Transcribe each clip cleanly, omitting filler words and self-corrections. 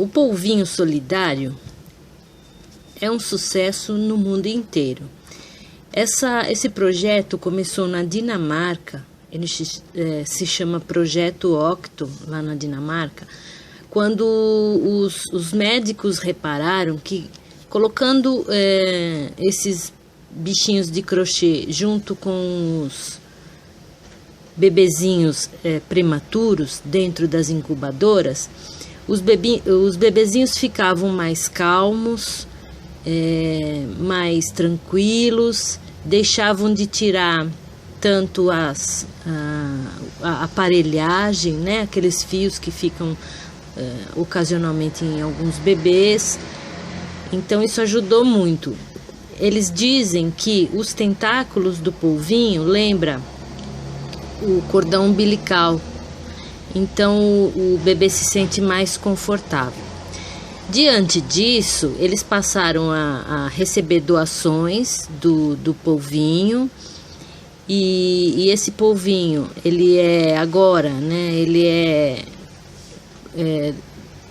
O polvinho solidário é um sucesso no mundo inteiro. Esse projeto começou na Dinamarca, ele se chama Projeto Octo, lá na Dinamarca, quando os médicos repararam que colocando esses bichinhos de crochê junto com os bebezinhos prematuros dentro das incubadoras, os bebezinhos ficavam mais calmos, mais tranquilos, deixavam de tirar tanto a aparelhagem, né, aqueles fios que ficam ocasionalmente em alguns bebês. Então isso ajudou muito. Eles dizem que os tentáculos do polvinho lembram o cordão umbilical, então o bebê se sente mais confortável. Diante disso, eles passaram a receber doações do polvinho, e esse polvinho, ele é agora, né, ele é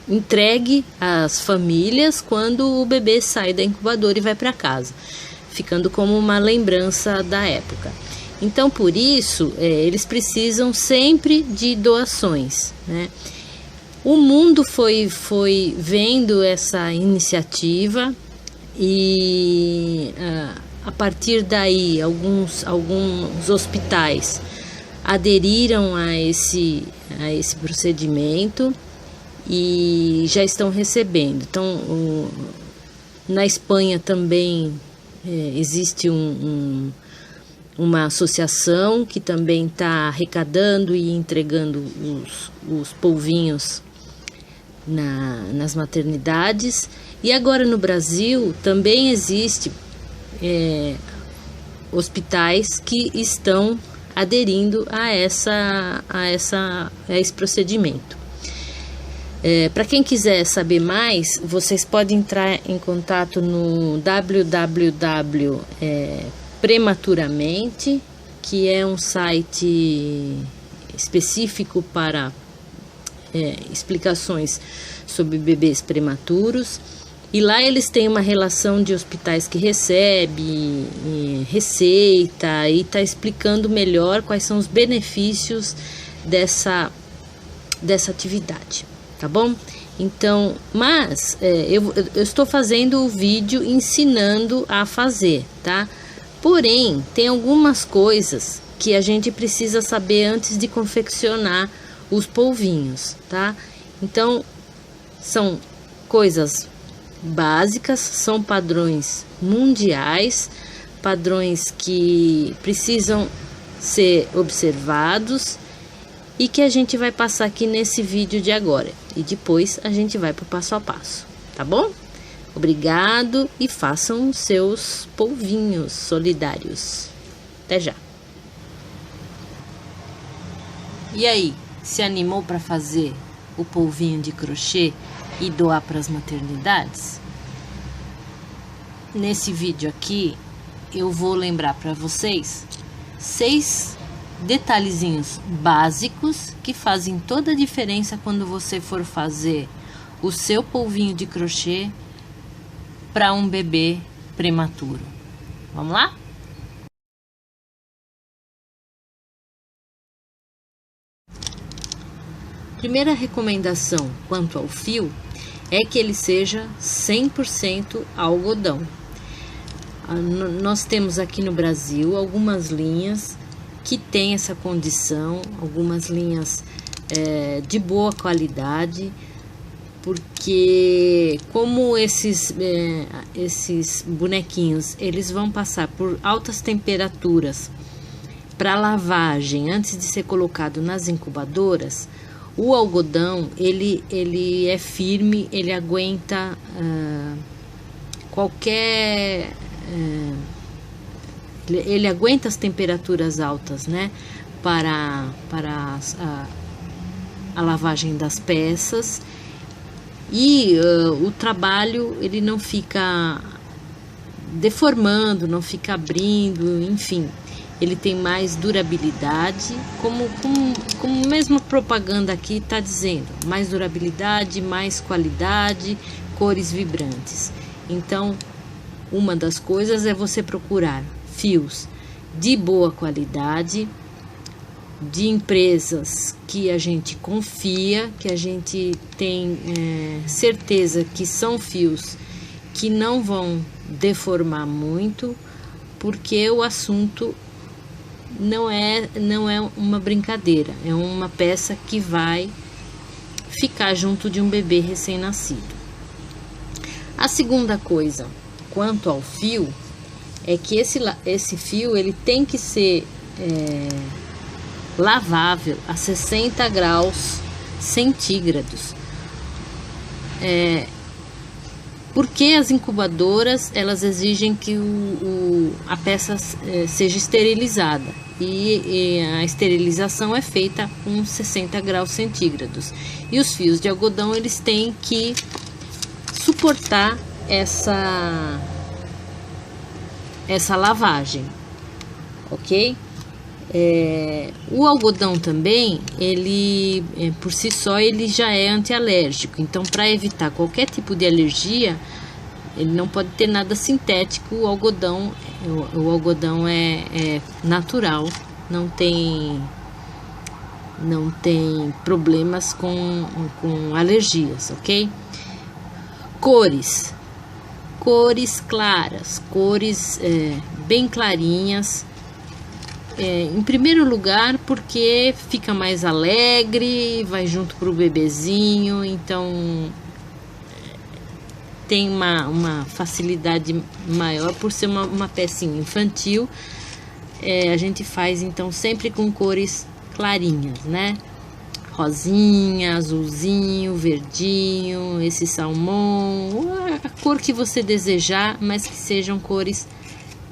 entregue às famílias quando o bebê sai da incubadora e vai para casa, ficando como uma lembrança da época. Então, por isso, eles precisam sempre de doações, né? O mundo foi vendo essa iniciativa e a partir daí alguns hospitais aderiram a esse procedimento e já estão recebendo. Então, na Espanha também existe uma associação que também está arrecadando e entregando os polvinhos nas maternidades. E agora no Brasil também existe hospitais que estão aderindo a esse procedimento. Para quem quiser saber mais, vocês podem entrar em contato no www.prematuramente, que é um site específico para explicações sobre bebês prematuros, e lá eles têm uma relação de hospitais que recebe, receita, e está explicando melhor quais são os benefícios dessa atividade, tá bom? Então, mas eu estou fazendo o vídeo ensinando a fazer, tá? Porém, tem algumas coisas que a gente precisa saber antes de confeccionar os polvinhos, tá? Então, são coisas básicas, são padrões mundiais, padrões que precisam ser observados e que a gente vai passar aqui nesse vídeo de agora. E depois a gente vai para o passo a passo, tá bom? Obrigado e façam seus polvinhos solidários. Até já! E aí, se animou para fazer o polvinho de crochê e doar para as maternidades? Nesse vídeo aqui, eu vou lembrar para vocês 6 detalhezinhos básicos que fazem toda a diferença quando você for fazer o seu polvinho de crochê para um bebê prematuro. Vamos lá? Primeira recomendação quanto ao fio é que ele seja 100% algodão. Nós temos aqui no Brasil algumas linhas que têm essa condição, algumas linhas de boa qualidade, porque como esses bonequinhos eles vão passar por altas temperaturas para lavagem antes de ser colocado nas incubadoras, o algodão ele é firme, ele aguenta qualquer ele aguenta as temperaturas altas, né, para a lavagem das peças, e o trabalho ele não fica deformando, não fica abrindo, enfim. ele tem mais durabilidade, como mesmo a propaganda aqui está dizendo, mais durabilidade, mais qualidade, cores vibrantes. Então, uma das coisas é você procurar fios de boa qualidade, de empresas que a gente confia, que a gente tem certeza que são fios que não vão deformar muito, porque o assunto não é uma brincadeira, é uma peça que vai ficar junto de um bebê recém-nascido. A segunda coisa, quanto ao fio, é que esse fio ele tem que ser lavável a 60 graus centígrados. Porque as incubadoras elas exigem que a peça seja esterilizada e a esterilização é feita com 60 graus centígrados. E os fios de algodão eles têm que suportar essa lavagem, ok? O algodão também, ele por si só ele já é antialérgico, então para evitar qualquer tipo de alergia, ele não pode ter nada sintético. O algodão é natural, não tem problemas com alergias, ok? Cores claras, cores bem clarinhas. Em primeiro lugar, porque fica mais alegre, vai junto para o bebezinho, então tem uma facilidade maior por ser uma pecinha infantil. A gente faz então sempre com cores clarinhas, né? Rosinha, azulzinho, verdinho, esse salmão, a cor que você desejar, mas que sejam cores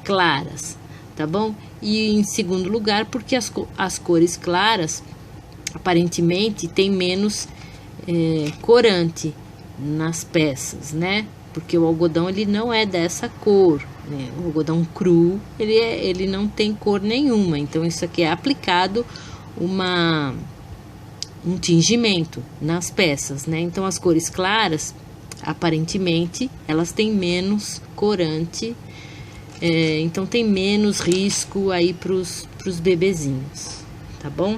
claras, tá bom? E em segundo lugar, porque as cores claras aparentemente tem menos corante nas peças, né? Porque o algodão ele não é dessa cor, né? O algodão cru ele não tem cor nenhuma, então isso aqui é aplicado um tingimento nas peças, né? Então as cores claras aparentemente elas têm menos corante, então tem menos risco aí pros bebezinhos, tá bom?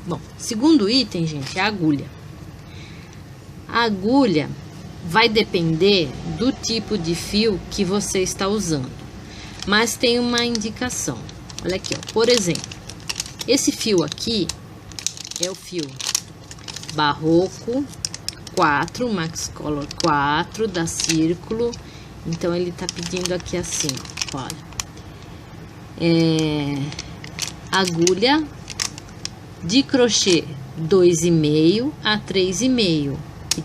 Bom, segundo item, gente, é a agulha. A agulha vai depender do tipo de fio que você está usando, mas tem uma indicação. Olha aqui, ó, por exemplo, esse fio aqui é o fio Barroco 4, Max Color 4 da Círculo. Então ele tá pedindo aqui assim, olha, agulha de crochê 2,5 a 3,5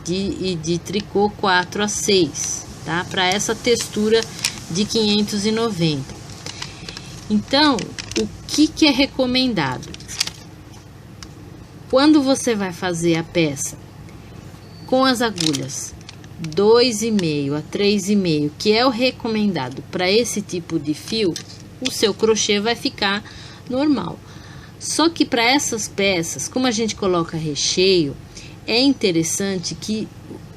e de tricô 4 a 6, tá? Para essa textura de 590. Então, o que é recomendado? Quando você vai fazer a peça com as agulhas 2,5 a 3,5, que é o recomendado para esse tipo de fio, o seu crochê vai ficar normal. Só que para essas peças, como a gente coloca recheio, é interessante que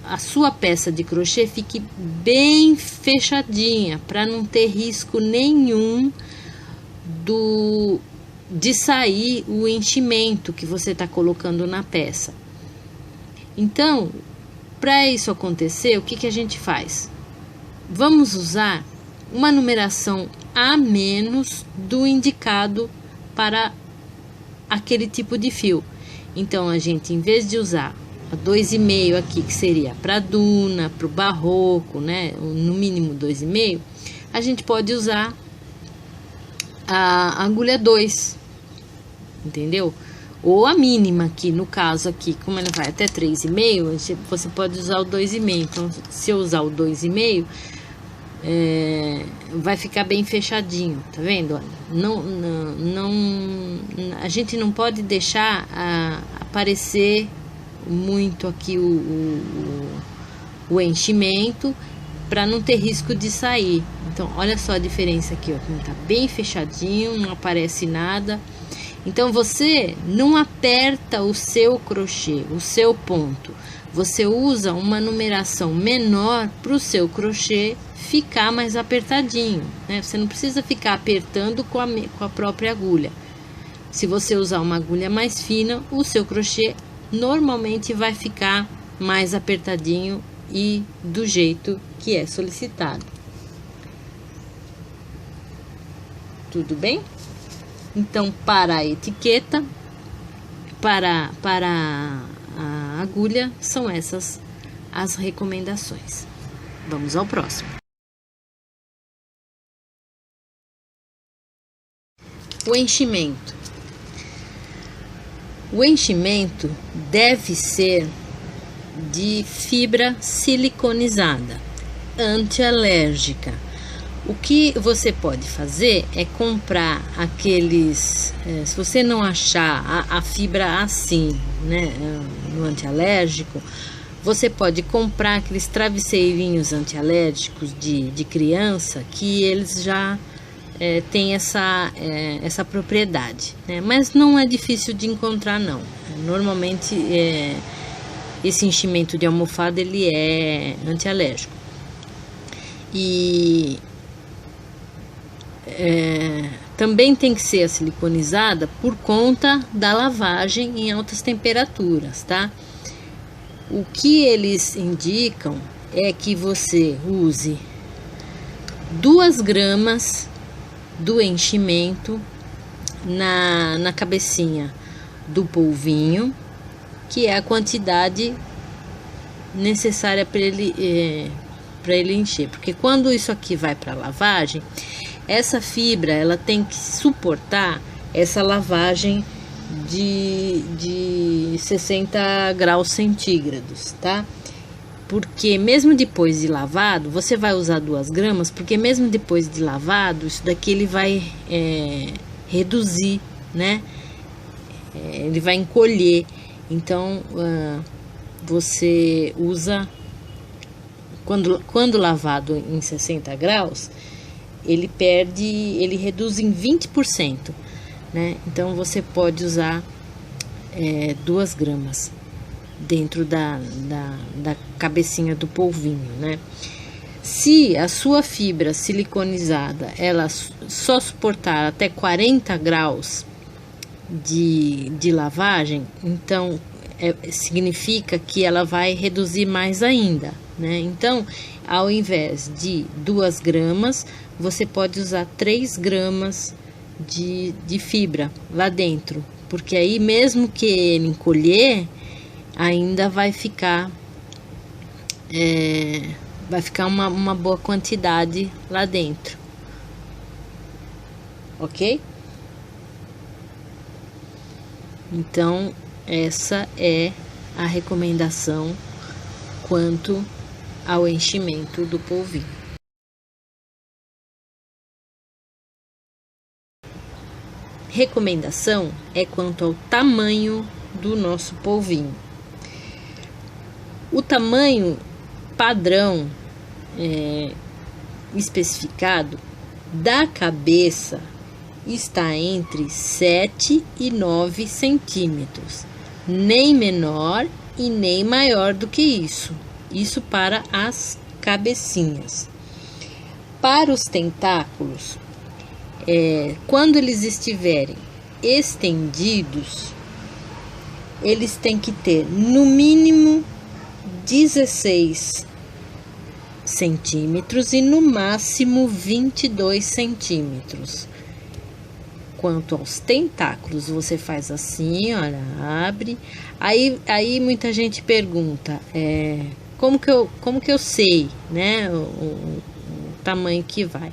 a sua peça de crochê fique bem fechadinha, para não ter risco nenhum de sair o enchimento que você está colocando na peça. Então, para isso acontecer, o que a gente faz? Vamos usar uma numeração a menos do indicado para aquele tipo de fio. Então, a gente, em vez de usar a 2,5 aqui, que seria para duna, para o barroco, né, no mínimo 2,5, a gente pode usar a agulha 2, entendeu? Ou a mínima aqui, no caso aqui, como ela vai até 3,5, você pode usar o 2,5. Então, se eu usar o 2,5, vai ficar bem fechadinho, tá vendo? Olha, a gente não pode deixar aparecer muito aqui o enchimento, para não ter risco de sair. Então, olha só a diferença aqui, ó, como tá bem fechadinho, não aparece nada. Então, você não aperta o seu crochê, o seu ponto. Você usa uma numeração menor para o seu crochê ficar mais apertadinho, né? Você não precisa ficar apertando com a própria agulha. Se você usar uma agulha mais fina, o seu crochê normalmente vai ficar mais apertadinho e do jeito que é solicitado. Tudo bem? Então, para a etiqueta, para a agulha, são essas as recomendações. Vamos ao próximo. O enchimento. O enchimento deve ser de fibra siliconizada, antialérgica. O que você pode fazer é comprar aqueles, se você não achar a fibra assim, né, no antialérgico, você pode comprar aqueles travesseirinhos antialérgicos de criança, que eles já têm essa propriedade, né? Mas não é difícil de encontrar, não. Normalmente esse enchimento de almofada ele é antialérgico. E também tem que ser siliconizada por conta da lavagem em altas temperaturas, tá? O que eles indicam é que você use 2 gramas do enchimento na cabecinha do polvinho, que é a quantidade necessária para ele encher, porque quando isso aqui vai para lavagem, essa fibra ela tem que suportar essa lavagem de 60 graus centígrados, tá? Porque mesmo depois de lavado, você vai usar 2 gramas, porque mesmo depois de lavado, isso daqui ele vai reduzir, né? Ele vai encolher. Então, você usa, quando lavado em 60 graus, ele reduz em 20%, né? Então, você pode usar 2 gramas dentro da cabecinha do polvinho, né? Se a sua fibra siliconizada, ela só suportar até 40 graus de lavagem, então significa que ela vai reduzir mais ainda, né? Então, ao invés de 2 gramas, você pode usar 3 gramas de fibra lá dentro, porque aí mesmo que ele encolher, ainda vai ficar uma boa quantidade lá dentro, ok? Então, essa é a recomendação quanto ao enchimento do polvinho. Recomendação é quanto ao tamanho do nosso polvinho. O tamanho padrão especificado da cabeça está entre 7 e 9 centímetros, nem menor e nem maior do que isso. Isso para as cabecinhas. Para os tentáculos, quando eles estiverem estendidos, eles têm que ter no mínimo 16 centímetros e no máximo 22 centímetros. Quanto aos tentáculos, você faz assim, olha, abre. Aí muita gente pergunta, como que eu sei, né, o tamanho que vai?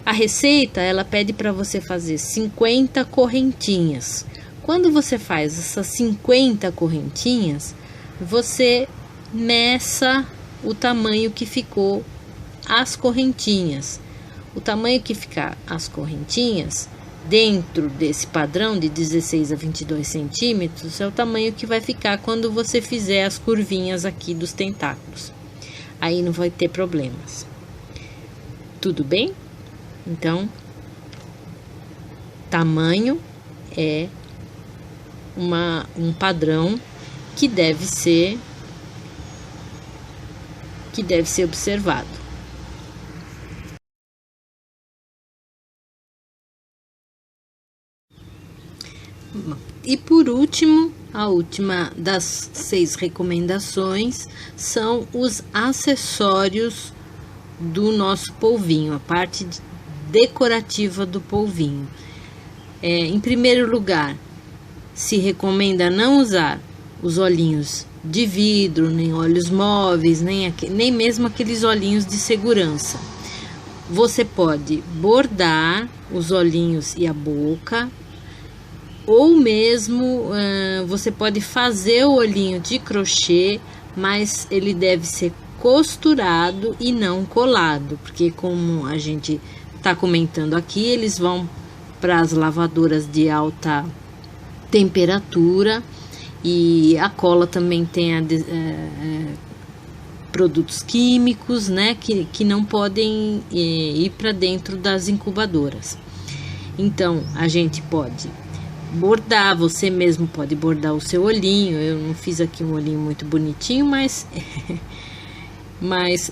A receita, ela pede para você fazer 50 correntinhas. Quando você faz essas 50 correntinhas, você meça o tamanho que ficou as correntinhas. O tamanho que ficar as correntinhas dentro desse padrão de 16 a 22 centímetros é o tamanho que vai ficar quando você fizer as curvinhas aqui dos tentáculos. Aí não vai ter problemas. Tudo bem? Então, tamanho é um padrão que deve ser observado. E por último, a última das 6 recomendações são os acessórios do nosso polvinho, a parte decorativa do polvinho. Em primeiro lugar, se recomenda não usar os olhinhos de vidro, nem olhos móveis, nem mesmo aqueles olhinhos de segurança. Você pode bordar os olhinhos e a boca, ou mesmo você pode fazer o olhinho de crochê, mas ele deve ser costurado e não colado, porque como a gente está comentando aqui, eles vão para as lavadoras de alta temperatura, e a cola também tem produtos químicos, né, que não podem ir para dentro das incubadoras. Então a gente pode bordar, você mesmo pode bordar o seu olhinho. Eu não fiz aqui um olhinho muito bonitinho, mas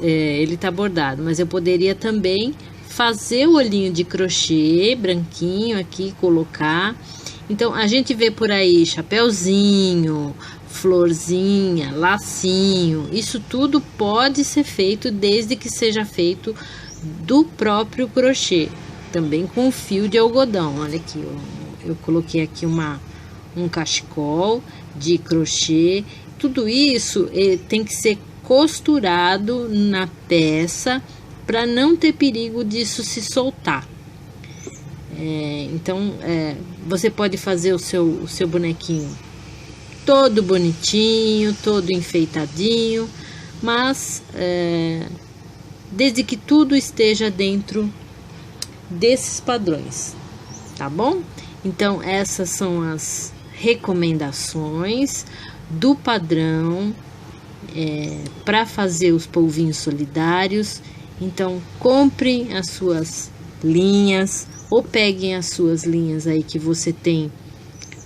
ele tá bordado. Mas eu poderia também fazer o olhinho de crochê branquinho aqui, colocar. Então a gente vê por aí chapéuzinho, florzinha, lacinho, isso tudo pode ser feito desde que seja feito do próprio crochê, também com fio de algodão. Olha aqui, eu coloquei aqui um cachecol de crochê. Tudo isso tem que ser costurado na peça para não ter perigo disso se soltar. Então você pode fazer o seu bonequinho todo bonitinho, todo enfeitadinho, mas desde que tudo esteja dentro desses padrões, tá bom? Então essas são as recomendações do padrão para fazer os polvinhos solidários. Então comprem as suas linhas, ou peguem as suas linhas aí que você tem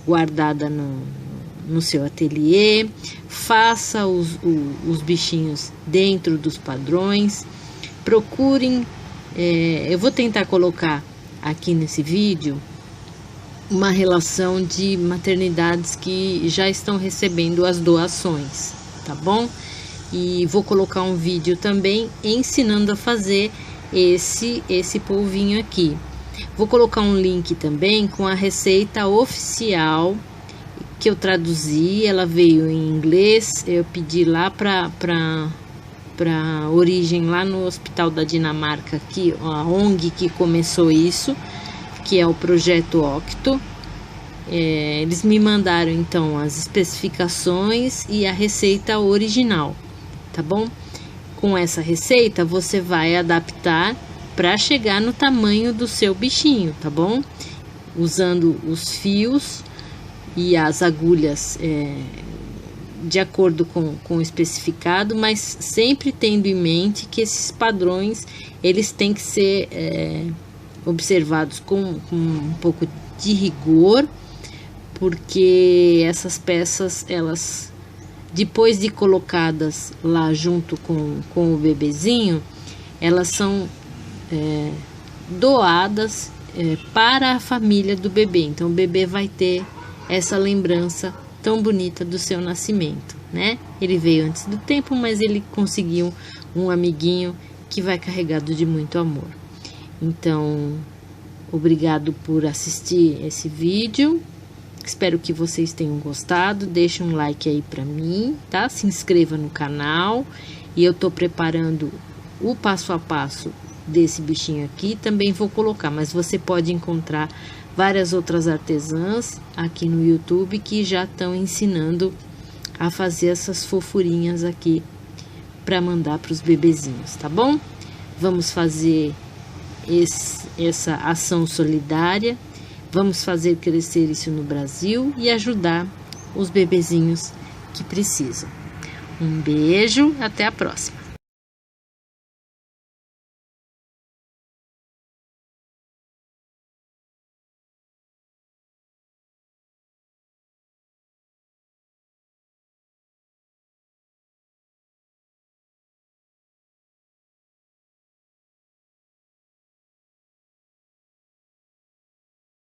guardada no seu ateliê, faça os bichinhos dentro dos padrões, procurem, eu vou tentar colocar aqui nesse vídeo uma relação de maternidades que já estão recebendo as doações, tá bom? E vou colocar um vídeo também ensinando a fazer esse polvinho aqui. Vou colocar um link também com a receita oficial que eu traduzi. Ela veio em inglês, eu pedi lá para origem lá no Hospital da Dinamarca, aqui, a ONG que começou isso, que é o Projeto Octo. Eles me mandaram então as especificações e a receita original, tá bom? Com essa receita você vai adaptar para chegar no tamanho do seu bichinho, tá bom? Usando os fios e as agulhas de acordo com o especificado, mas sempre tendo em mente que esses padrões eles têm que ser observados com um pouco de rigor, porque essas peças, elas, depois de colocadas lá junto com o bebezinho, elas são doadas para a família do bebê. Então o bebê vai ter essa lembrança tão bonita do seu nascimento, né? Ele veio antes do tempo, mas ele conseguiu um amiguinho que vai carregado de muito amor. Então, obrigado por assistir esse vídeo. Espero que vocês tenham gostado. Deixe um like aí para mim, tá? Se inscreva no canal. E eu tô preparando o passo a passo desse bichinho aqui. Também vou colocar, mas você pode encontrar várias outras artesãs aqui no YouTube que já estão ensinando a fazer essas fofurinhas aqui para mandar para os bebezinhos, tá bom? Vamos fazer essa ação solidária Vamos fazer crescer isso no Brasil e ajudar os bebezinhos que precisam. Um beijo, até a próxima.